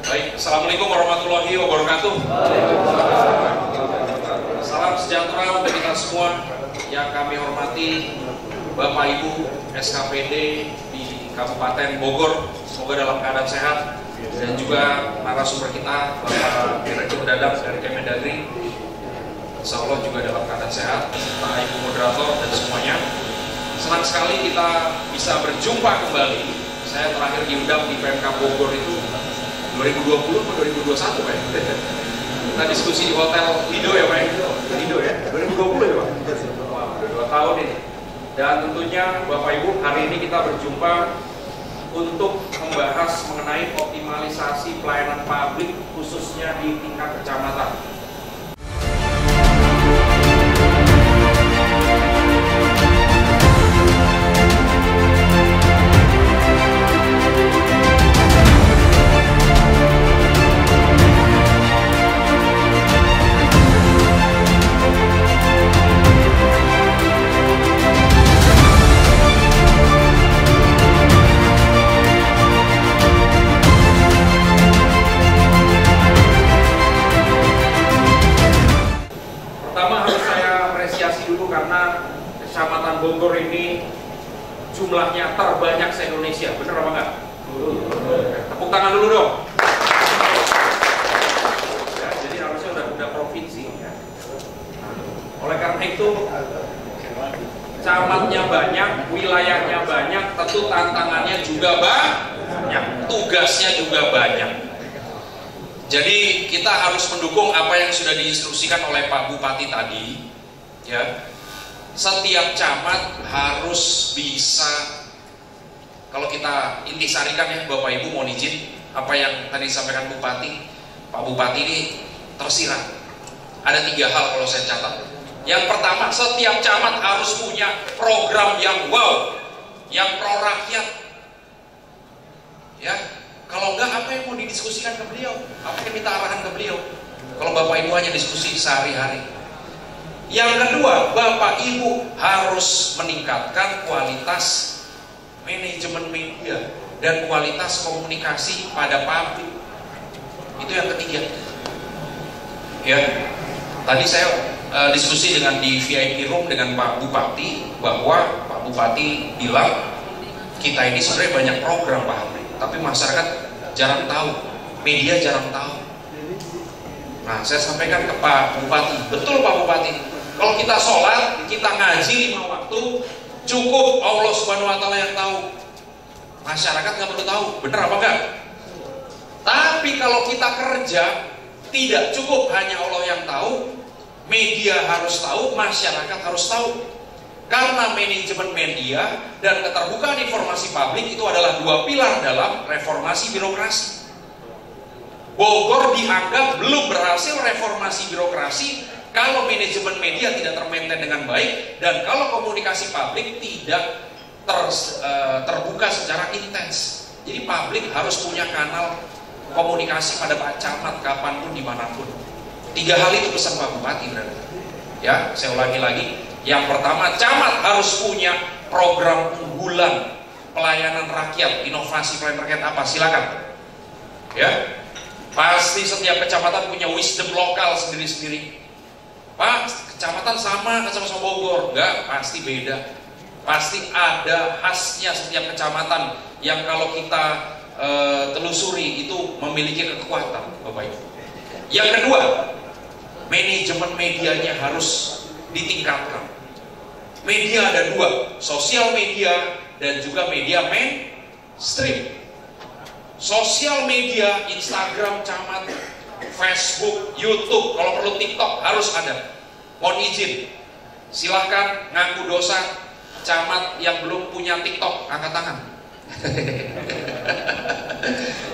Baik, Assalamualaikum warahmatullahi wabarakatuh. Salam sejahtera untuk kita semua yang kami hormati, Bapak Ibu SKPD di Kabupaten Bogor, semoga dalam keadaan sehat, dan juga narasumber kita Bapak Direktur Dadang dari Kemendagri, insya Allah juga dalam keadaan sehat, Pak Ibu moderator dan semuanya. Senang sekali kita bisa berjumpa kembali. Saya terakhir diundang di PMK Bogor itu 2020 atau 2021 Pak? Kita diskusi di Hotel Lido ya Pak? Lido ya? 2020 ya Pak? Wah, udah 2 tahun ini. Dan tentunya Bapak Ibu, hari ini kita berjumpa untuk membahas mengenai optimalisasi pelayanan publik khususnya di tingkat kecamatan. Karena Kecamatan Bogor ini jumlahnya terbanyak se-Indonesia, bener apa enggak? Tepuk tangan dulu dong. Ya, jadi harusnya udah provinsi ya. Oleh karena itu, camatnya banyak, wilayahnya banyak, tentu tantangannya juga banyak, tugasnya juga banyak. Jadi kita harus mendukung apa yang sudah diinstruksikan oleh Pak Bupati tadi, ya. Setiap camat harus bisa, kalau kita intisarikan ya Bapak Ibu mohon izin, apa yang tadi disampaikan Bupati, Pak Bupati ini tersirat. Ada 3 hal kalau saya catat. Yang pertama, setiap camat harus punya program yang wow, yang pro rakyat. Ya, kalau enggak apa yang mau didiskusikan ke beliau? Apa yang minta arahan ke beliau? Kalau Bapak Ibu hanya diskusi sehari-hari. Yang kedua, Bapak Ibu harus meningkatkan kualitas manajemen media dan kualitas komunikasi pada publik. Itu yang ketiga. Ya, tadi saya diskusi dengan di VIP Room dengan Pak Bupati, bahwa Pak Bupati bilang kita ini sebenarnya banyak program Pak Hamri, tapi masyarakat jarang tahu, media jarang tahu. Nah, saya sampaikan ke Pak Bupati, betul Pak Bupati. Kalau kita sholat, kita ngaji 5 waktu, cukup Allah Subhanahu Wa Taala yang tahu. Masyarakat nggak perlu tahu, bener apa enggak? Tapi kalau kita kerja, tidak cukup hanya Allah yang tahu, media harus tahu, masyarakat harus tahu. Karena manajemen media dan keterbukaan informasi publik itu adalah 2 pilar dalam reformasi birokrasi. Bogor dianggap belum berhasil reformasi birokrasi kalau manajemen media tidak termaintain dengan baik dan kalau komunikasi publik tidak terbuka secara intens. Jadi publik harus punya kanal komunikasi pada Pak Camat kapanpun dimanapun. 3 hal itu pesan Pak Bupati berarti. Ya, saya ulangi lagi. Yang pertama, camat harus punya program unggulan pelayanan rakyat, inovasi pelayanan rakyat apa? Silakan. Ya, pasti setiap kecamatan punya wisdom lokal sendiri-sendiri. Pak, kecamatan sama Bogor, enggak, pasti beda. Pasti ada khasnya setiap kecamatan yang kalau kita telusuri itu memiliki kekuatan, Bapak Ibu. Yang kedua, manajemen medianya harus ditingkatkan. Media ada 2, sosial media dan juga media mainstream. Sosial media, Instagram camat, Facebook, YouTube, kalau perlu TikTok harus ada. Mohon izin, silahkan ngaku dosa camat yang belum punya TikTok, angkat tangan.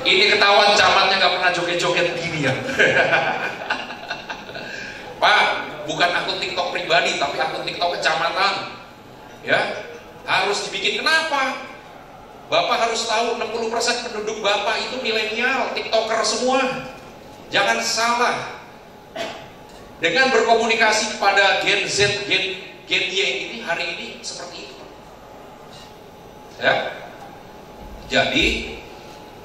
Ini ketahuan camatnya nggak pernah joget-joget gini ya. Pak, bukan akun TikTok pribadi, tapi akun TikTok kecamatan. Ya, harus dibikin. Kenapa? Bapak harus tahu 60% penduduk Bapak itu milenial, TikToker semua. Jangan salah. Dengan berkomunikasi kepada Gen Z, Gen Y ini hari ini seperti itu. Ya. Jadi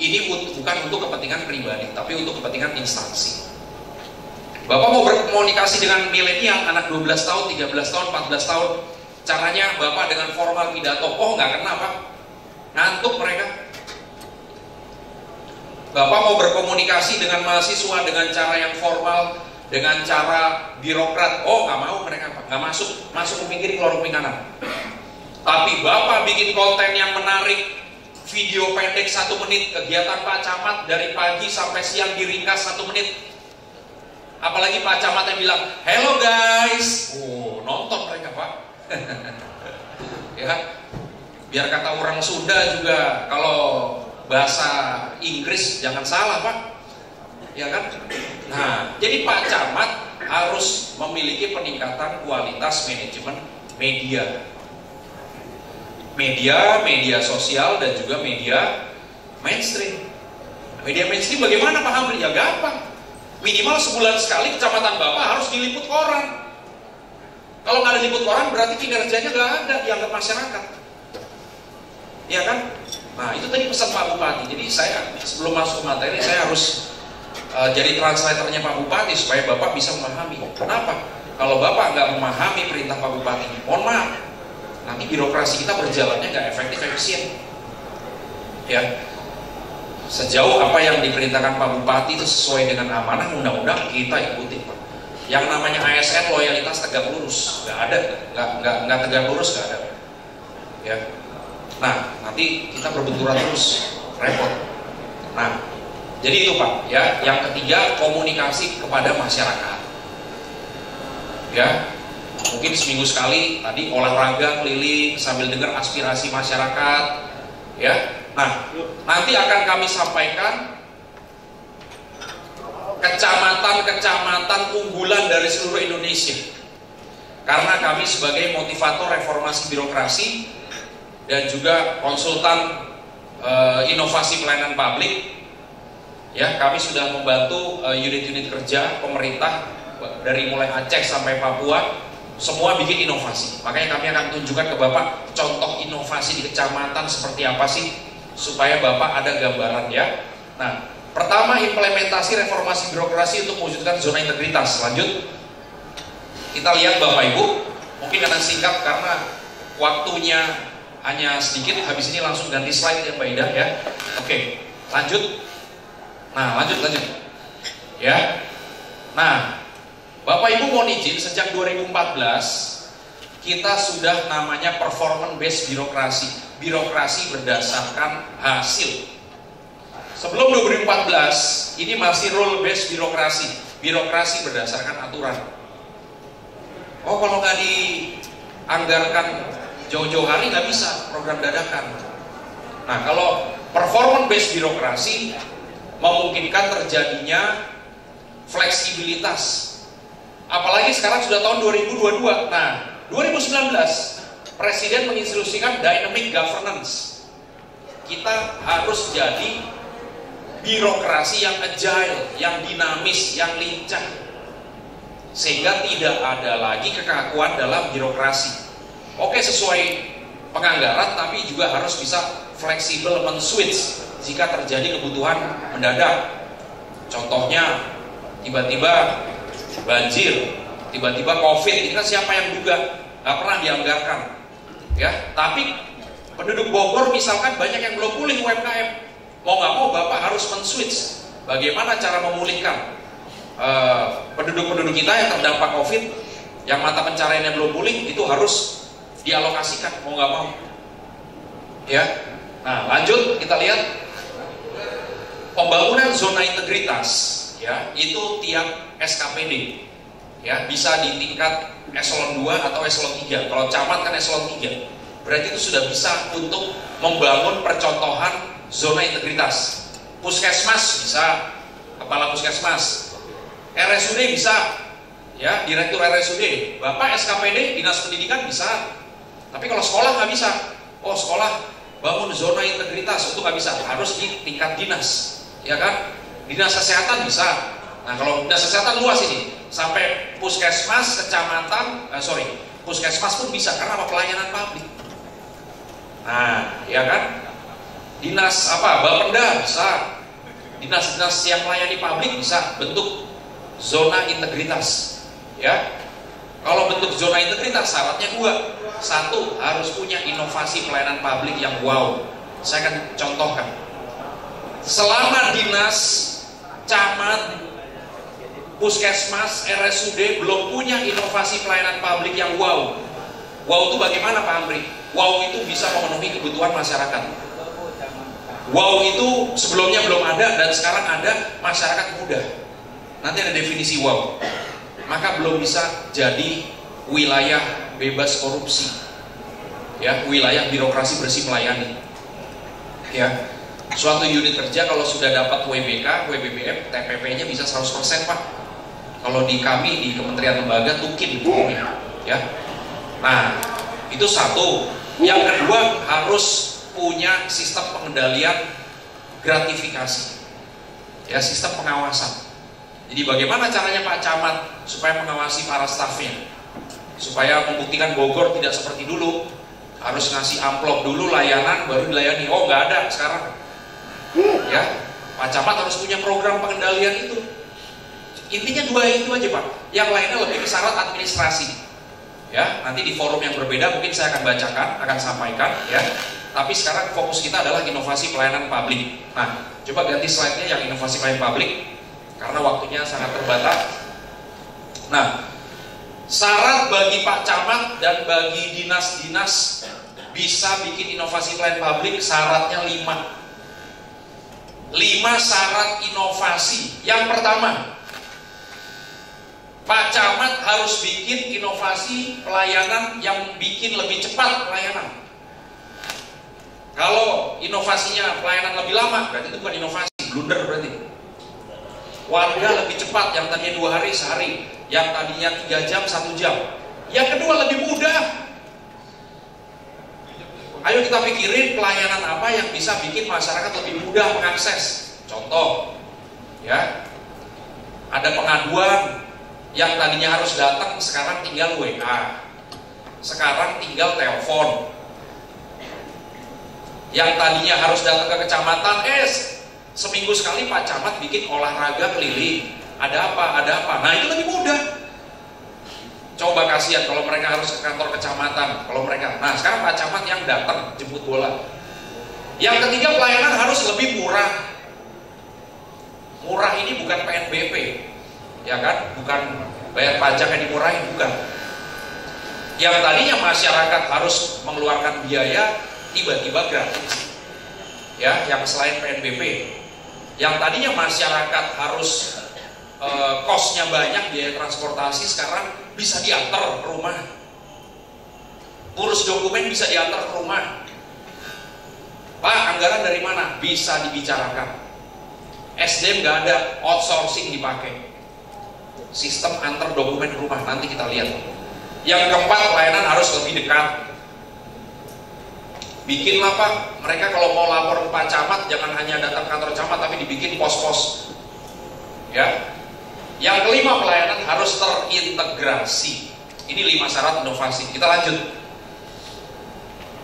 Ini bukan untuk kepentingan pribadi, tapi untuk kepentingan instansi. Bapak mau berkomunikasi dengan milenial, anak 12 tahun, 13 tahun, 14 tahun, caranya Bapak dengan formal pidato, oh nggak kena Pak, ngantuk mereka. Bapak mau berkomunikasi dengan mahasiswa dengan cara yang formal, dengan cara birokrat, oh nggak mau mereka Pak, nggak masuk kuping kiri keluar kuping kanan. Tapi Bapak bikin konten yang menarik, video pendek 1 menit, kegiatan Pak Camat dari pagi sampai siang diringkas 1 menit. Apalagi Pak Camat yang bilang, hello guys, oh nonton mereka Pak. Ya, biar kata orang Sunda juga, kalau bahasa Inggris jangan salah Pak, ya kan? Nah, jadi Pak Camat harus memiliki peningkatan kualitas manajemen media. Media sosial dan juga media mainstream. Media mainstream bagaimana Pak Hamri? Ya gampang. Minimal sebulan sekali kecamatan Bapak harus diliput koran. Kalau nggak diliput koran berarti kinerjanya nggak ada dianggap masyarakat. Ya kan? Nah itu tadi pesan Pak Bupati. Jadi saya sebelum masuk ke materi saya harus jadi translatornya Pak Bupati supaya Bapak bisa memahami. Kenapa? Kalau Bapak nggak memahami perintah Pak Bupati, mohon maaf, nanti birokrasi kita berjalannya nggak efektif efisien. Ya, sejauh apa yang diperintahkan Pak Bupati itu sesuai dengan amanah undang-undang kita ikuti Pak. Yang namanya ASN loyalitas tegak lurus nggak ada, nggak tegak lurus nggak ada. Ya, nah nanti kita berbenturan terus repot. Nah, jadi itu Pak. Ya, yang ketiga komunikasi kepada masyarakat. Ya. Mungkin seminggu sekali tadi olahraga keliling sambil dengar aspirasi masyarakat, ya. Nah, nanti akan kami sampaikan kecamatan-kecamatan unggulan dari seluruh Indonesia. Karena kami sebagai motivator reformasi birokrasi dan juga konsultan inovasi pelayanan publik, ya, kami sudah membantu unit-unit kerja pemerintah dari mulai Aceh sampai Papua. Semua bikin inovasi, makanya kami akan tunjukkan ke Bapak contoh inovasi di kecamatan seperti apa sih, supaya Bapak ada gambaran ya. Nah, pertama implementasi reformasi birokrasi untuk mewujudkan zona integritas. Lanjut, kita lihat Bapak Ibu, mungkin akan singkat karena waktunya hanya sedikit, habis ini langsung ganti slide ya Mbak Ida ya. Oke, lanjut. Nah, lanjut ya. Nah, Bapak Ibu mohon izin, sejak 2014 kita sudah namanya performance based birokrasi berdasarkan hasil. Sebelum 2014 ini masih rule based birokrasi berdasarkan aturan. Oh, kalau nggak dianggarkan jauh-jauh hari nggak bisa program dadakan. Nah, kalau performance based birokrasi memungkinkan terjadinya fleksibilitas. Apalagi sekarang sudah tahun 2022. Nah, 2019 Presiden menginstruksikan dynamic governance. Kita harus jadi birokrasi yang agile, yang dinamis, yang lincah. Sehingga tidak ada lagi kekakuan dalam birokrasi. Oke, sesuai penganggaran, tapi juga harus bisa fleksibel men-switch jika terjadi kebutuhan mendadak. Contohnya, tiba-tiba banjir, tiba-tiba COVID, ini kan siapa yang duga? Gak pernah dianggarkan, ya. Tapi penduduk Bogor misalkan banyak yang belum pulih UMKM, mau nggak mau Bapak harus men-switch. Bagaimana cara memulihkan penduduk-penduduk kita yang terdampak COVID, yang mata pencariannya belum pulih, itu harus dialokasikan, mau nggak mau, ya. Nah, lanjut kita lihat pembangunan zona integritas, ya, itu tiap SKPD, ya, bisa di tingkat eselon 2 atau eselon 3. Kalau camat kan eselon 3. Berarti itu sudah bisa untuk membangun percontohan zona integritas. Puskesmas bisa, kepala puskesmas. RSUD bisa, ya, direktur RSUD. Bapak SKPD, dinas pendidikan bisa. Tapi kalau sekolah nggak bisa. Oh, sekolah bangun zona integritas, itu nggak bisa. Harus di tingkat dinas, ya kan? Dinas kesehatan bisa. Nah, kalau dinas kesehatan luas ini, sampai puskesmas, kecamatan, puskesmas pun bisa, karena apa? Pelayanan publik. Nah, ya kan? dinas apa, Bapenda bisa, dinas-dinas yang melayani publik bisa bentuk zona integritas. Ya, kalau bentuk zona integritas syaratnya dua. Satu, harus punya inovasi pelayanan publik yang wow. Saya akan contohkan. Selama dinas, camat, puskesmas, RSUD belum punya inovasi pelayanan publik yang wow. Wow itu bagaimana Pak Amri? Wow itu bisa memenuhi kebutuhan masyarakat. Wow itu sebelumnya belum ada dan sekarang ada, masyarakat mudah. Nanti ada definisi wow. Maka belum bisa jadi wilayah bebas korupsi. Ya, wilayah birokrasi bersih melayani. Ya. Suatu unit kerja kalau sudah dapat WBK, WBBM, TPP-nya bisa 100% Pak. Kalau di kami di kementerian lembaga tukin ya. Nah, itu satu. Yang kedua, harus punya sistem pengendalian gratifikasi. Ya, sistem pengawasan. Jadi bagaimana caranya Pak Camat supaya mengawasi para stafnya? Supaya membuktikan Bogor tidak seperti dulu. Harus ngasih amplop dulu layanan baru dilayani. Oh, nggak ada sekarang. Ya, Pak Camat harus punya program pengendalian itu. Intinya dua itu aja Pak. Yang lainnya lebih ke syarat administrasi. Ya, nanti di forum yang berbeda mungkin saya akan bacakan, akan sampaikan. Ya, tapi sekarang fokus kita adalah inovasi pelayanan publik. Nah, coba ganti slide-nya yang inovasi pelayanan publik karena waktunya sangat terbatas. Nah, syarat bagi Pak Camat dan bagi dinas-dinas bisa bikin inovasi pelayanan publik syaratnya 5. 5 syarat inovasi. Yang pertama, Pak Camat harus bikin inovasi pelayanan yang bikin lebih cepat pelayanan. Kalau inovasinya pelayanan lebih lama, berarti itu bukan inovasi, blunder berarti. Warga lebih cepat, yang tadinya 2 hari sehari, yang tadinya 3 jam 1 jam. Yang kedua lebih mudah. Ayo kita pikirin pelayanan apa yang bisa bikin masyarakat lebih mudah mengakses. Contoh, ya, ada pengaduan yang tadinya harus datang, sekarang tinggal WA, sekarang tinggal telepon. Yang tadinya harus datang ke kecamatan, seminggu sekali Pak Camat bikin olahraga keliling. Ada apa? Ada apa? Nah itu lebih mudah. Coba kasihan kalau mereka harus ke kantor kecamatan, kalau mereka. Nah sekarang Pak Camat yang datang jemput bola. Yang ketiga, pelayanan harus lebih murah. Murah ini bukan PNBP, ya kan? Bukan bayar pajak yang dimurahin, bukan. Yang tadinya masyarakat harus mengeluarkan biaya, tiba-tiba gratis. Ya, yang selain PNBP. Yang tadinya masyarakat harus kosnya banyak, biaya transportasi, sekarang bisa diantar ke rumah. Urus dokumen bisa diantar ke rumah. Pak, anggaran dari mana? Bisa dibicarakan. SDM nggak ada, outsourcing dipakai. Sistem antar dokumen ke rumah, nanti kita lihat. Yang keempat, pelayanan harus lebih dekat. Bikinlah Pak, mereka kalau mau lapor ke Pak Camat, jangan hanya datang kantor camat, tapi dibikin pos-pos. Ya. Yang kelima, pelayanan harus terintegrasi. Ini 5 syarat inovasi. Kita lanjut.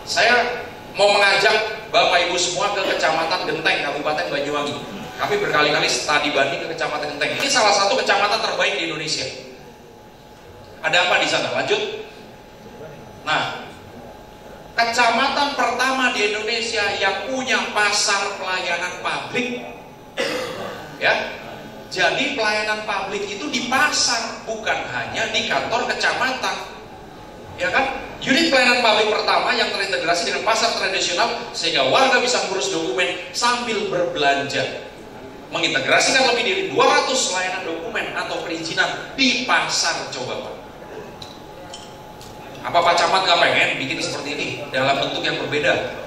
Saya mau mengajak Bapak Ibu semua ke Kecamatan Genteng, Kabupaten Banyuwangi. Kami berkali-kali studi banding ke Kecamatan Genteng. Ini salah satu kecamatan terbaik di Indonesia. Ada apa di sana? Lanjut. Nah, kecamatan pertama di Indonesia yang punya pasar pelayanan publik. Ya. Jadi pelayanan publik itu di pasar, bukan hanya di kantor kecamatan. Ya kan? Unit pelayanan publik pertama yang terintegrasi dengan pasar tradisional sehingga warga bisa mengurus dokumen sambil berbelanja. Mengintegrasikan lebih dari 200 layanan dokumen atau perizinan di pasar. Coba Pak. Apa Pak Camat gak pengen bikin seperti ini dalam bentuk yang berbeda?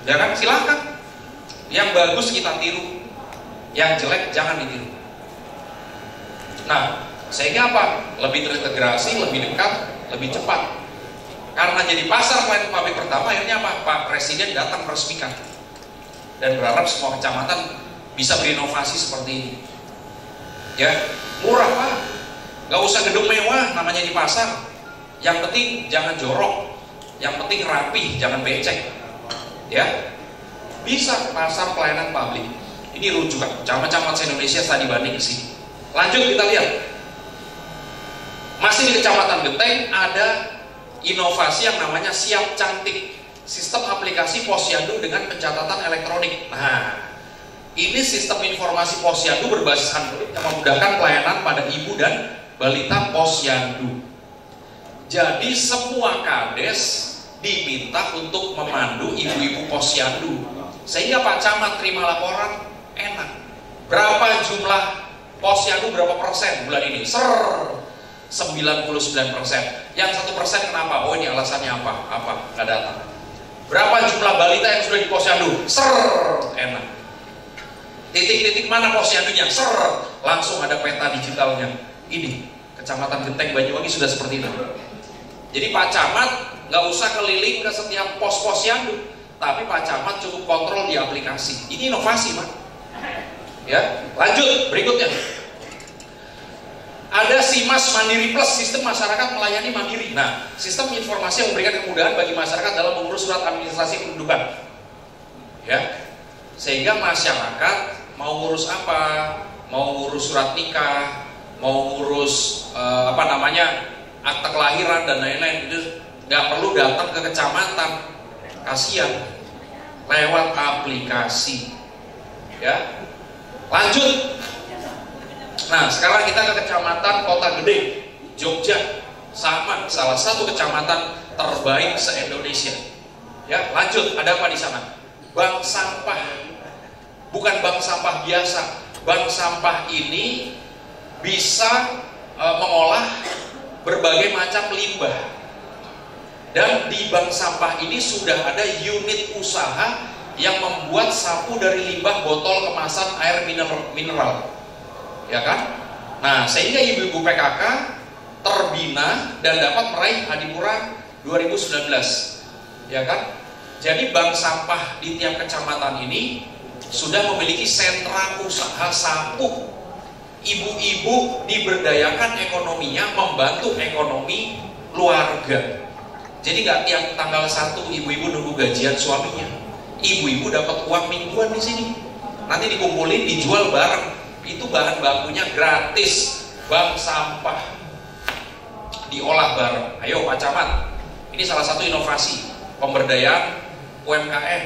Ya kan? Silakan. Yang bagus kita tiru, yang jelek jangan ditiru. Nah, sehingga apa? Lebih terintegrasi, lebih dekat, lebih cepat. Karena jadi pasar pelayanan publik pertama, akhirnya apa? Pak Presiden datang meresmikan dan berharap semua kecamatan bisa berinovasi seperti ini. Ya, murah Pak. Gak usah gedung mewah, namanya di pasar. Yang penting jangan jorok, yang penting rapi, jangan becek. Ya. Bisa pasar pelayanan publik. Ini rujukan camat-camat se-Indonesia studi banding ke sini. Lanjut kita lihat. Masih di Kecamatan Genteng ada inovasi yang namanya Siap Cantik, sistem aplikasi posyandu dengan pencatatan elektronik. Nah, ini sistem informasi posyandu berbasis Android yang memudahkan pelayanan pada ibu dan balita posyandu. Jadi semua kades diminta untuk memandu ibu-ibu posyandu, sehingga Pak Camat terima laporan enak. Berapa jumlah posyandu, berapa persen bulan ini? 99%. Yang 1% kenapa? Oh, ini alasannya apa? Nggak datang. Berapa jumlah balita yang sudah di posyandu? Enak. Titik-titik mana posyandunya? Langsung ada peta digitalnya. Ini Kecamatan Genteng Banyuwangi sudah seperti itu. Jadi Pak Camat nggak usah keliling ke setiap pos posyandu, tapi Pak Camat cukup kontrol di aplikasi. Ini inovasi, Pak. Ya, lanjut berikutnya. Ada SIMAS Mandiri Plus, sistem masyarakat melayani mandiri. Nah, sistem informasi yang memberikan kemudahan bagi masyarakat dalam mengurus surat administrasi kependudukan. Ya, sehingga masyarakat mau ngurus apa, mau ngurus surat nikah, mau ngurus akte kelahiran dan lain-lain, itu nggak perlu datang ke kecamatan, kasihan, lewat aplikasi. Ya, lanjut. Nah, sekarang kita ke Kecamatan Kota Gede, Jogja, sama salah satu kecamatan terbaik se-Indonesia. Ya, lanjut. Ada apa di sana? Bank sampah, bukan bank sampah biasa. Bank sampah ini bisa mengolah berbagai macam limbah. Dan di bank sampah ini sudah ada unit usaha yang membuat sapu dari limbah botol kemasan air mineral. Ya kan? Nah, sehingga ibu-ibu PKK terbina dan dapat meraih Adipura 2019. Ya kan? Jadi bank sampah di tiap kecamatan ini sudah memiliki sentra usaha sapu. Ibu-ibu diberdayakan ekonominya, membantu ekonomi keluarga. Jadi nggak tiap tanggal 1 ibu-ibu nunggu gajian suaminya. Ibu-ibu dapat uang mingguan di sini. Nanti dikumpulin, dijual bareng. Itu bahan bakunya gratis. Bank sampah diolah bareng. Ayo Pak Camat, ini salah satu inovasi pemberdayaan UMKM.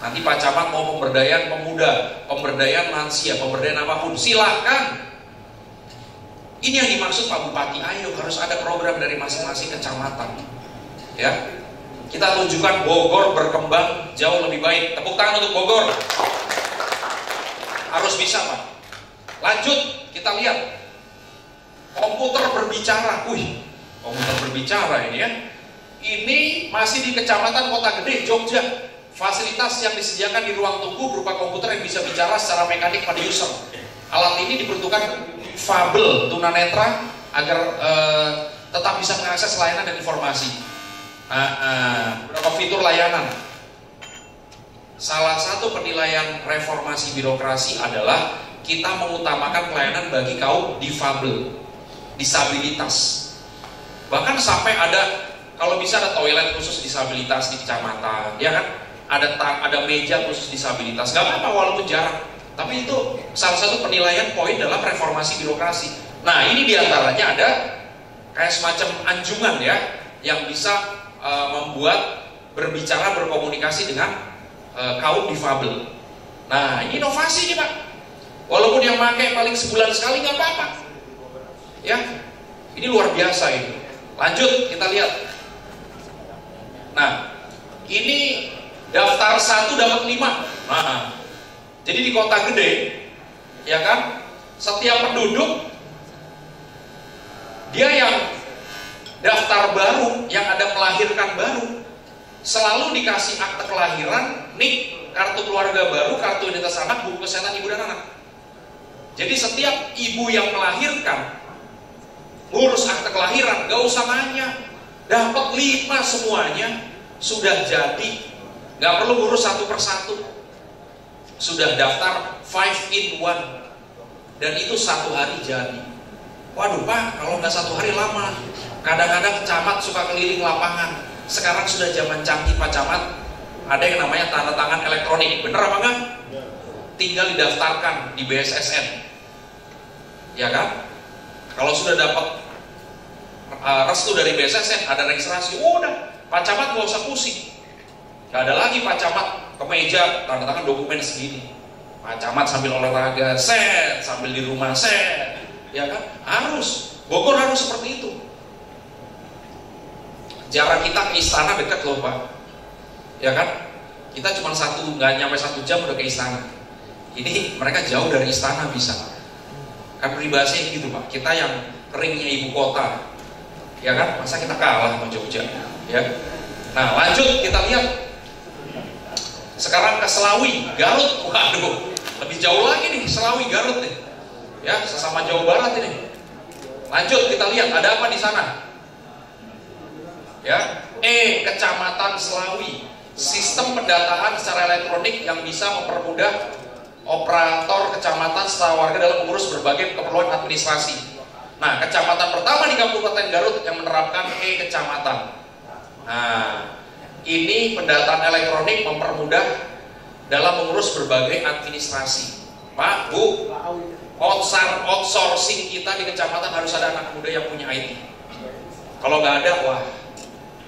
Nanti Pak Camat mau pemberdayaan pemuda, pemberdayaan lansia, pemberdayaan apapun, silahkan. Ini yang dimaksud Pak Bupati. Ayo, harus ada program dari masing-masing kecamatan. Ya, kita tunjukkan Bogor berkembang jauh lebih baik. Tepuk tangan untuk Bogor. Harus bisa, Pak. Lanjut, kita lihat komputer berbicara. Komputer berbicara ini ya. Ini masih di Kecamatan Kota Gede, Jogja. Fasilitas yang disediakan di ruang tunggu berupa komputer yang bisa bicara secara mekanik pada user. Alat ini diperuntukkan difabel tunanetra agar tetap bisa mengakses layanan dan informasi. Beberapa fitur layanan. Salah satu penilaian reformasi birokrasi adalah kita mengutamakan pelayanan bagi kaum difabel, disabilitas. Bahkan sampai ada, kalau bisa ada toilet khusus disabilitas di kecamatan, ya kan? Ada meja khusus disabilitas. Gak apa-apa walaupun jarang. Tapi itu salah satu penilaian poin dalam reformasi birokrasi. Nah, ini diantaranya ada kayak semacam anjungan ya, yang bisa membuat berbicara, berkomunikasi dengan kaum difabel. Nah, ini inovasi nih Pak. Walaupun yang pakai paling sebulan sekali nggak apa-apa. Ya, ini luar biasa ini. Lanjut kita lihat. Nah, ini daftar 1 dapat 5. Nah, jadi di Kota Gede, ya kan, setiap penduduk dia yang daftar baru, yang ada melahirkan baru, selalu dikasih akte kelahiran, NIK, kartu keluarga baru, kartu identitas anak, buku kesehatan ibu dan anak. Jadi setiap ibu yang melahirkan ngurus akte kelahiran, gak usah nanya, dapat 5 semuanya, sudah jadi, gak perlu ngurus satu persatu, sudah daftar 5 in 1, dan itu 1 hari jadi. Waduh Pak, kalau nggak 1 hari lama. Kadang-kadang camat suka keliling lapangan. Sekarang sudah zaman canggih Pak Camat, ada yang namanya tanda tangan elektronik. Bener apa enggak? Tinggal didaftarkan di BSSN, ya kan? Kalau sudah dapat restu dari BSSN, ada registrasi, udah, Pak Camat nggak usah pusing. Gak ada lagi Pak Camat ke meja, tanda tangan dokumen segini. Pak Camat sambil olahraga, set, sambil di rumah, set, ya kan? Harus, Bogor harus seperti itu. Jarak kita ke istana dekat loh Pak, ya kan? Kita cuma nggak nyampe 1 jam udah ke istana. Ini mereka jauh dari istana bisa. Kan peribahasanya gitu Pak, kita yang keringnya ibu kota, ya kan? Masa kita kalah sama Jogja, ya? Nah lanjut kita lihat. Sekarang ke Selawi, Garut, waduh, lebih jauh lagi nih Selawi, Garut nih, ya sesama Jawa Barat ini. Lanjut kita lihat ada apa di sana. Ya, Kecamatan Selawi, sistem pendataan secara elektronik yang bisa mempermudah operator kecamatan serta warga dalam mengurus berbagai keperluan administrasi. Nah, kecamatan pertama di Kabupaten Garut yang menerapkan Kecamatan. Nah, ini pendataan elektronik mempermudah dalam mengurus berbagai administrasi. Pak, Bu, outsourcing kita di kecamatan harus ada anak muda yang punya IT. Kalau nggak ada, wah,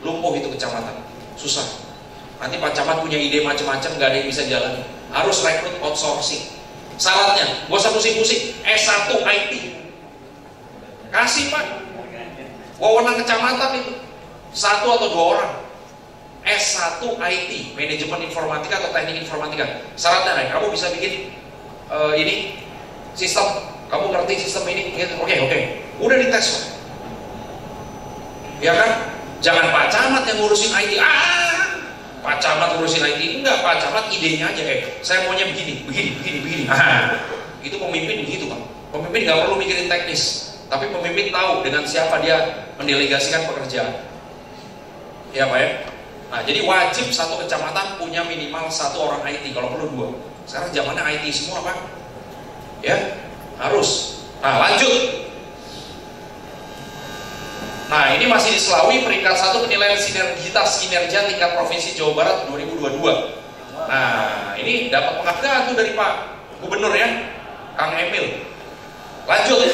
lumpuh itu kecamatan, susah. Nanti Pak Camat punya ide macam-macam, nggak ada yang bisa jalan. Harus rekrut outsourcing. Syaratnya, gak usah pusing-pusing, S1 IT. Kasih Pak, wewenang kecamatan itu 1 atau 2 orang. S1 IT, manajemen informatika atau teknik informatika. Syaratnya, kamu bisa bikin ini sistem, kamu ngerti sistem ini, oke, udah dites Pak. Ya kan? Jangan Pak Camat yang ngurusin IT. Pak Camat ngurusin IT, enggak, Pak Camat idenya aja, saya maunya begini. Itu pemimpin begitu Pak. Pemimpin nggak perlu mikirin teknis, tapi pemimpin tahu dengan siapa dia mendelegasikan pekerjaan. Ya Pak ya. Nah, jadi wajib satu kecamatan punya minimal 1 orang IT, kalau perlu 2. Sekarang zamannya IT semua Pak. Ya, harus. Nah, lanjut. Nah, ini masih di Selawi, peringkat 1 penilaian sinergitas kinerja tingkat provinsi Jawa Barat 2022. Nah, ini dapat penghargaan tuh dari Pak Gubernur ya, Kang Emil. Lanjut.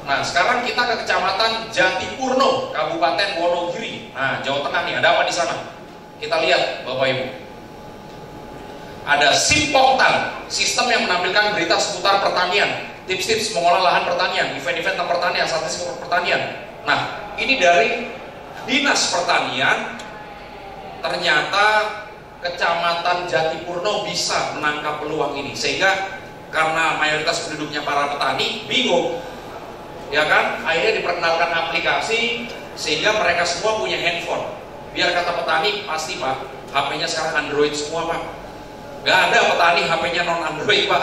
Nah, sekarang kita ke Kecamatan Jatipurno, Kabupaten Wonogiri. Nah, Jawa Tengah nih, ada apa di sana? Kita lihat, Bapak Ibu. Ada Simpoktan, sistem yang menampilkan berita seputar pertanian, tips-tips mengolah lahan pertanian, event-event tentang pertanian, statistik pertanian. Nah, ini dari Dinas Pertanian. Ternyata Kecamatan Jatipurno bisa menangkap peluang ini, sehingga karena mayoritas penduduknya para petani bingung, ya kan, akhirnya diperkenalkan aplikasi sehingga mereka semua punya handphone. Biar kata petani, pasti Pak, HP-nya sekarang Android semua Pak. Gak ada petani HP-nya non Android Pak.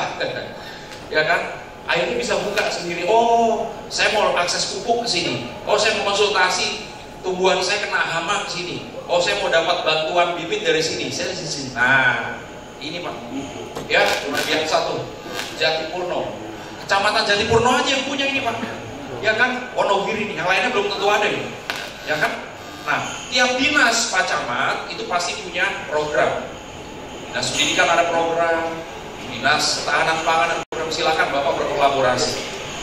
Ya kan, akhirnya bisa buka sendiri. Oh, saya mau akses pupuk ke sini. Oh, saya mau konsultasi tumbuhan saya kena hama ke sini. Oh, saya mau dapat bantuan bibit dari sini. Saya di sini. Nah, ini Pak. Ya, cuma biar satu. Jatipurno. Kecamatan Jatipurno aja yang punya ini Pak. Ya kan, Wonogiri nih, yang lainnya belum tentu ada ini. Ya kan? Nah, tiap dinas Pak Camat itu pasti punya program. Dinas pendidikan ada program, dinas ketahanan pangan ada program, silakan Bapak berkolaborasi.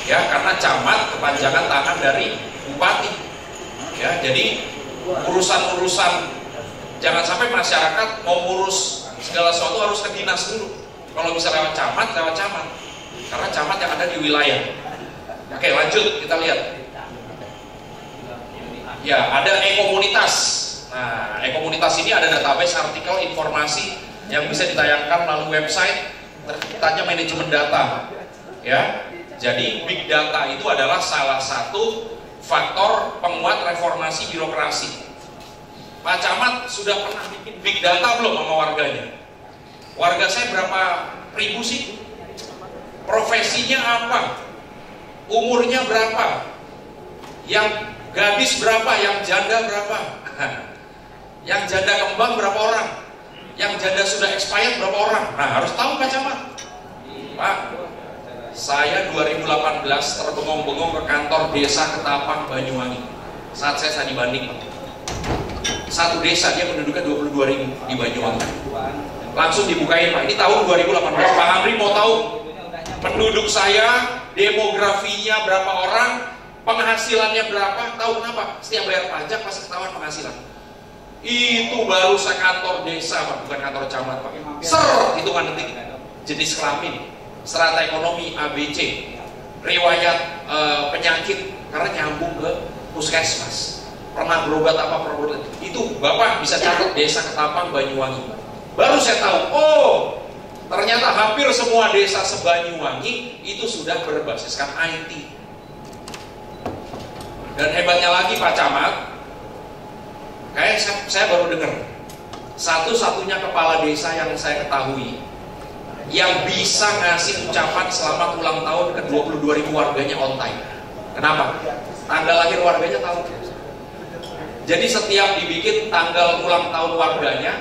Ya, karena camat kepanjangan tangan dari bupati. Ya, jadi urusan-urusan jangan sampai masyarakat mau ngurus segala sesuatu harus ke dinas dulu. Kalau bisa lewat camat, lewat camat. Karena camat yang ada di wilayah. Oke, lanjut kita lihat. Ya, ada e-komunitas. Nah, e-komunitas ini ada database artikel informasi yang bisa ditayangkan melalui website, terkaitannya manajemen data. Ya, jadi big data itu adalah salah satu faktor penguat reformasi birokrasi. Pak Camat sudah pernah bikin big data belum sama warganya? Warga saya berapa ribu sih? Profesinya apa? Umurnya berapa? Yang gadis berapa? Yang janda berapa? Yang janda kembang berapa orang? Yang janda sudah expired berapa orang? Nah, harus tahu Pak Camat. Pak, saya 2018 terbengong-bengong ke kantor desa Ketapang, Banyuwangi. Saat saya dibanding Pak. Satu desa dia penduduknya 22.000 di Banyuwangi. Langsung dibukain Pak, ini tahun 2018. Pak Hamri mau tahu penduduk saya, demografinya berapa orang, penghasilannya berapa? Tahu kenapa? Setiap bayar pajak pasti ketahuan penghasilan. Itu baru sekantor desa Pak, bukan kantor camat Pak. Hitungan detik. Jenis kelamin, strata ekonomi ABC, riwayat penyakit karena nyambung ke puskesmas, pernah berobat apa berobat, itu Bapak bisa catat desa Ketapang Banyuwangi. Baru saya tahu, oh ternyata hampir semua desa se-Banyuwangi itu sudah berbasiskan IT. Dan hebatnya lagi Pak Camat, kayak saya baru dengar, satu-satunya kepala desa yang saya ketahui yang bisa ngasih ucapan selamat ulang tahun ke 22.000 warganya on time. Kenapa? Tanggal lahir warganya tahu. Jadi setiap dibikin tanggal ulang tahun warganya,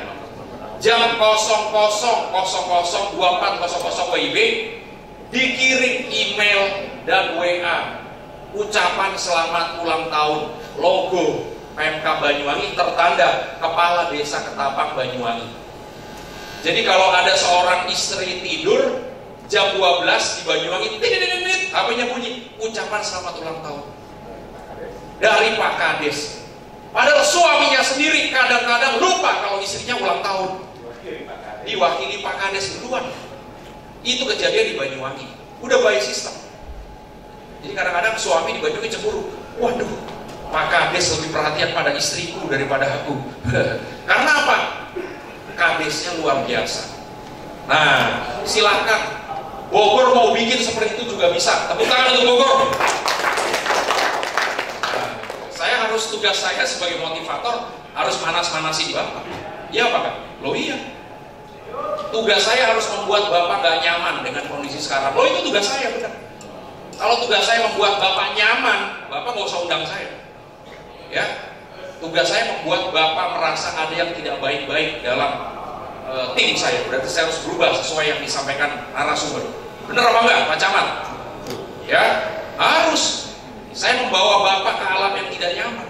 jam 00.0024.00 WIB dikirim email dan WA ucapan selamat ulang tahun, logo PMK Banyuwangi tertanda Kepala Desa Ketapang Banyuwangi. Jadi kalau ada seorang istri tidur jam 12 di Banyuwangi, HP-nya bunyi, ucapan selamat ulang tahun dari Pak Kades. Padahal suaminya sendiri kadang-kadang lupa kalau istrinya ulang tahun, diwakili Pak Kades duluan. Itu kejadian di Banyuwangi, udah by system. Jadi kadang-kadang suami di Banyuwangi cemburu, waduh Pak Kades lebih perhatian pada istriku daripada aku. Karena apa? Kadesnya luar biasa. Nah, silakan Bogor mau bikin seperti itu juga bisa. Tepuk tangan untuk Bogor. Nah, saya harus, tugas saya sebagai motivator harus manas-manasin Bapak. Iya Pak? Loh iya. Tugas saya harus membuat Bapak gak nyaman dengan kondisi sekarang. Loh itu tugas saya, benar. Kalau tugas saya membuat Bapak nyaman, Bapak gak usah undang saya. Ya, tugas saya membuat Bapak merasa ada yang tidak baik-baik dalam tim saya. Berarti saya harus berubah sesuai yang disampaikan narasumber. Benar apa enggak Pak Camat? Ya, harus. Saya membawa Bapak ke alam yang tidak nyaman.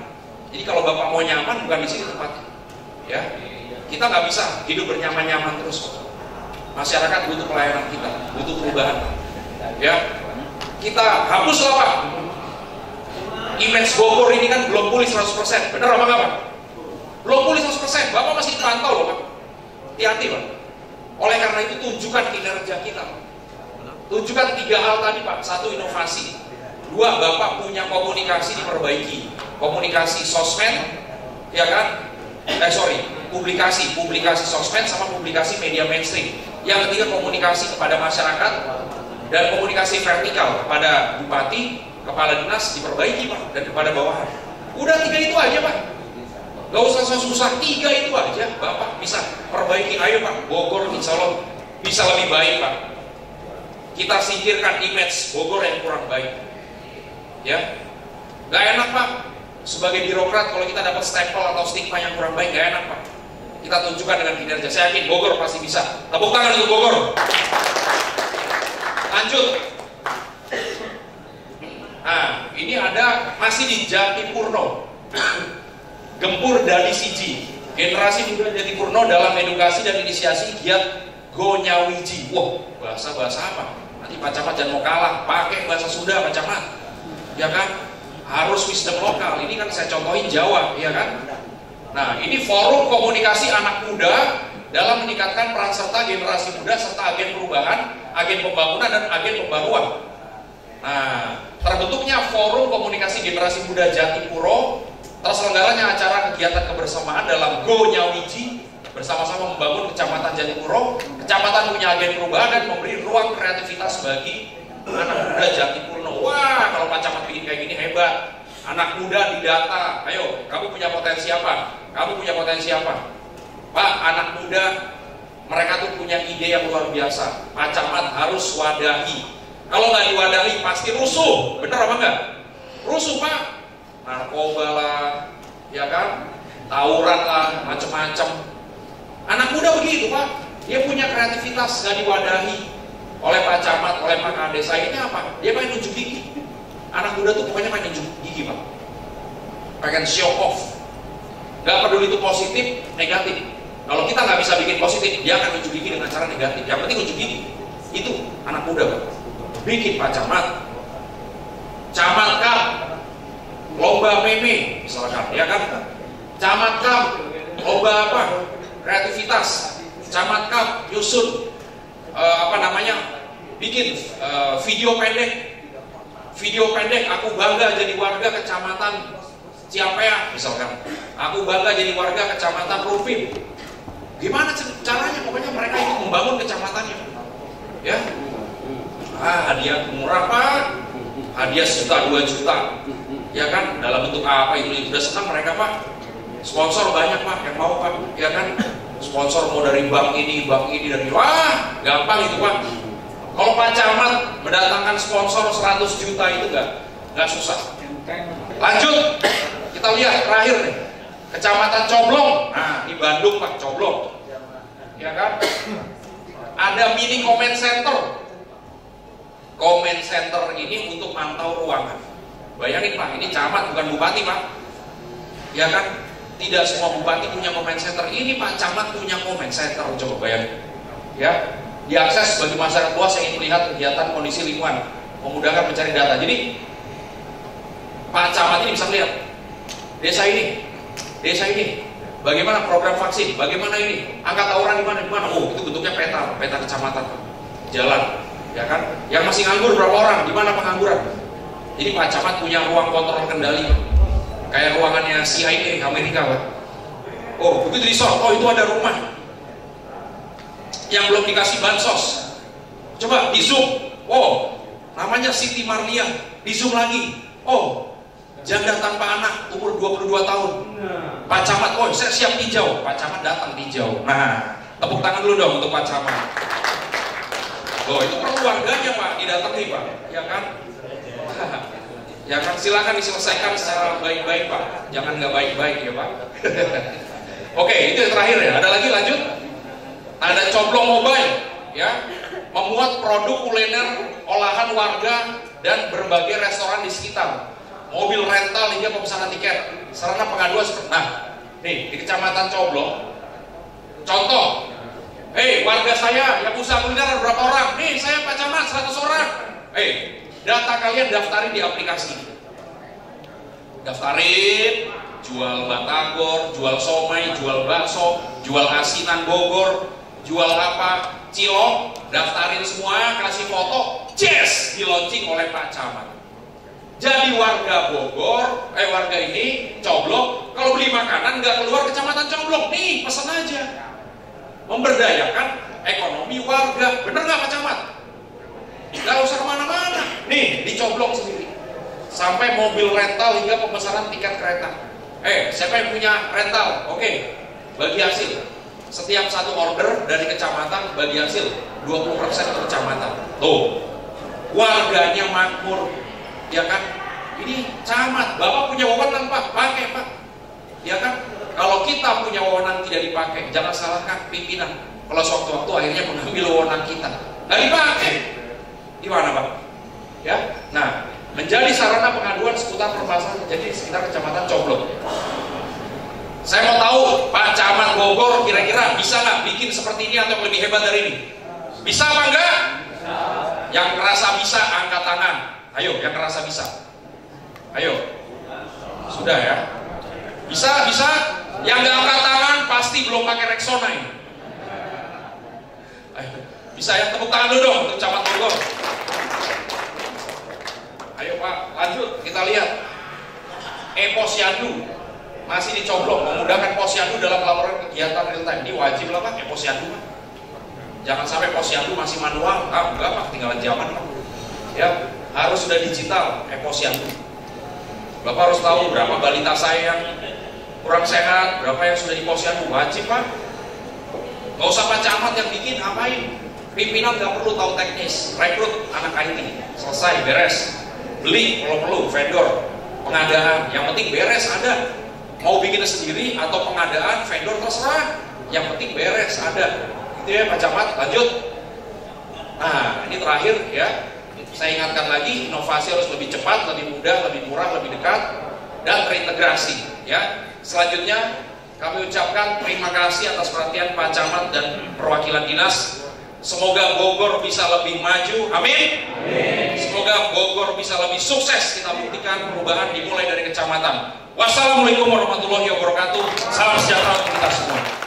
Jadi kalau Bapak mau nyaman, bukan di sini tempatnya. Ya, kita nggak bisa hidup bernyaman-nyaman terus. Masyarakat butuh pelayanan kita, butuh perubahan. Ya, kita hapuslah Pak. Image Bogor ini kan belum pulih 100%. Benar apa enggak Pak? Belum pulih 100%. Bapak masih dipantau loh Pak. Hati-hati Pak. Oleh karena itu tunjukkan kinerja kita Pak. Tunjukkan 3 hal tadi Pak. 1, inovasi. 2, Bapak punya komunikasi diperbaiki. Komunikasi sosmed, ya kan? Publikasi sosmed sama publikasi media mainstream. Yang ketiga, komunikasi kepada masyarakat dan komunikasi vertikal kepada bupati, kepala dinas diperbaiki Pak, dan kepada bawahan. Udah 3 itu aja Pak. Gak usah susah, 3 itu aja Bapak bisa perbaiki. Ayo Pak, Bogor insya Allah bisa lebih baik Pak. Kita singkirkan image Bogor yang kurang baik. Ya, gak enak Pak. Sebagai birokrat kalau kita dapat stempel atau stigma yang kurang baik, gak enak Pak. Kita tunjukkan dengan kinerja. Saya yakin Bogor pasti bisa. Tepuk tangan untuk Bogor. Lanjut. Nah, ini ada masih di Jatipurno. Gempur Dadi Siji, generasi muda Jatipurno dalam edukasi dan inisiasi giat Gonyawiji. Wah, bahasa apa? Nanti Pak Camat jangan mau kalah, pakai bahasa Sunda Pak Camat. Ya kan? Harus wisdom lokal. Ini kan saya contohin Jawa, ya kan? Nah, ini forum komunikasi anak muda dalam meningkatkan peran serta generasi muda serta agen perubahan, agen pembangunan dan agen pembaruan. Nah, terbentuknya forum komunikasi generasi muda Jatipuro, terselenggaranya acara kegiatan kebersamaan dalam Gonyawiji, bersama-sama membangun Kecamatan Jatipuro. Kecamatan punya agen perubahan dan memberi ruang kreativitas bagi anak muda Jatipurno. Wah, kalau Pak Camat bikin kayak gini hebat. Anak muda didata, ayo, kamu punya potensi apa? Kamu punya potensi apa? Pak, anak muda, mereka tuh punya ide yang luar biasa. Pak Camat harus wadahi. Kalau nggak diwadahi pasti rusuh, bener apa enggak? Rusuh Pak, narkoba lah, ya kan? Tawuran lah, macem-macem. Anak muda begitu Pak, dia punya kreativitas nggak diwadahi oleh Pak Camat, oleh Pak Kades. Akhirnya apa? Dia pengen nunjuk gigi. Anak muda tuh pokoknya pengen nunjuk gigi Pak, pengen show off. Nggak peduli itu positif, negatif. Kalau kita nggak bisa bikin positif, dia akan unjuk gigi dengan cara negatif. Yang penting unjuk gigi. Itu anak muda, Pak. Bikin Pak Camat. Camat Kap, lomba meme, misalkan, ya kan? Camat Kap, lomba apa? Kreativitas. Camat Kap, nyusun bikin video pendek. Aku bangga jadi warga kecamatan Ciampea, misalkan. Aku bangga jadi warga kecamatan Rufin. Gimana caranya? Pokoknya mereka itu membangun kecamatannya, ya. Hadiah murah, Pak. Hadiah 1 juta, 2 juta, ya kan? Dalam bentuk apa itu? Udah senang mereka, Pak. Sponsor banyak, Pak, yang mau, Pak, ya kan? Sponsor mau dari bank ini dari wah, gampang itu, Pak. Kalau Pak Camat mendatangkan sponsor 100 juta itu nggak susah. Lanjut, kita lihat terakhir nih, Kecamatan Coblong. Nah, di Bandung, Pak, Coblong, ya kan? Ada mini comment center. Comment center ini untuk mantau ruangan. Bayangin, Pak, ini camat bukan bupati, Pak, ya kan? Tidak semua bupati punya comment center. Ini Pak Camat punya comment center. Coba bayangin, ya. Diakses bagi masyarakat luas yang ingin melihat kegiatan kondisi lingkungan, memudahkan mencari data. Jadi Pak Camat ini bisa melihat desa ini, bagaimana program vaksin, bagaimana ini, angka tawuran di mana. Oh, itu bentuknya peta kecamatan, jalan, ya kan? Yang masih nganggur berapa orang, di mana pengangguran. Jadi Pak Camat punya ruang kontrol kendali, kayak ruangannya CIA Amerika, Pak. Oh, begitu di Sol, oh itu ada rumah yang belum dikasih bansos. Coba di zoom, oh namanya Siti Marlia, di zoom lagi, oh janda tanpa anak, umur 22 tahun. Pak Camat, oh saya siap tinjau. Pak Camat datang tinjau. Nah, tepuk tangan dulu dong untuk Pak Camat. Oh itu perlu warganya, Pak, didatangi, Pak, ya kan? Ya kan, silakan diselesaikan secara baik-baik, Pak. Jangan nggak baik-baik, ya, Pak. Oke, itu yang terakhir ya. Ada lagi, lanjut. Ada Coblong Mobile, ya, memuat produk kuliner olahan warga dan berbagai restoran di sekitar. Mobil rental hingga pemesanan tiket. Sarana pengaduan seperti, nah, nih di Kecamatan Coblong. Contoh, warga saya yang usaha kuliner berapa orang? Nih saya Pak Camat 100 orang. Data kalian daftarin di aplikasi. Daftarin, jual batagor, jual somai, jual bakso, jual asinan Bogor, jual apa, cilok, daftarin semua, kasih foto, yes, di launching oleh Pak Camat. Jadi warga Bogor, warga ini Coblong, kalau beli makanan nggak keluar Kecamatan Coblong, nih pesan aja. Memberdayakan ekonomi warga, bener nggak Pak Camat? Nggak usah kemana-mana, nih di Coblong sendiri. Sampai mobil rental hingga pemesanan tiket kereta. Siapa yang punya rental? Oke, bagi hasil. Setiap satu order dari kecamatan bagi hasil 20% ke kecamatan. Tuh, warganya makmur, ya kan? Ini camat, Bapak punya wewenang, Pak, pakai, Pak, ya kan? Kalau kita punya wewenang tidak dipakai, jangan salahkan pimpinan. Kalau sewaktu-waktu akhirnya mengambil wewenang kita, nggak dipakai, gimana, Pak? Ya, nah, menjadi sarana pengaduan seputar permasalahan terjadi di sekitar Kecamatan Coblong. Saya mau tahu Pak Camat Bogor kira-kira bisa nggak bikin seperti ini atau lebih hebat dari ini? Bisa apa enggak? Bisa. Yang ngerasa bisa angkat tangan. Ayo, yang ngerasa bisa. Ayo. Sudah ya? Bisa? Yang nggak angkat tangan pasti belum pakai Rexona ini. Ayo. Bisa ya? Tepuk tangan dulu dong untuk Camat Bogor. Ayo Pak, lanjut kita lihat. Posyandu masih di Coblong, memudahkan posyandu dalam melaporkan kegiatan real time. Ini wajib lah Pak, posyandu Pak. Jangan sampai posyandu masih manual. Enggak Pak, ketinggalan zaman Pak. Ya, harus sudah digital posyandu. Bapak harus tahu berapa balita saya yang kurang sehat, berapa yang sudah di posyandu. Wajib Pak. Gak usah Pak Camat yang bikin, ngapain? Pimpinan gak perlu tahu teknis. Rekrut anak IT, selesai, beres. Beli kalau perlu, vendor, pengadaan, yang penting beres ada. Mau bikin sendiri atau pengadaan, vendor terserah, yang penting beres ada. Itu ya Pak Camat, lanjut. Nah, ini terakhir ya. Saya ingatkan lagi, inovasi harus lebih cepat, lebih mudah, lebih murah, lebih dekat, dan terintegrasi. Ya. Selanjutnya Kami ucapkan terima kasih atas perhatian Pak Camat dan perwakilan dinas. Semoga Bogor bisa lebih maju, amin. Semoga Bogor bisa lebih sukses. Kita buktikan perubahan dimulai dari kecamatan. Wassalamualaikum warahmatullahi wabarakatuh. Salam sejahtera untuk kita semua.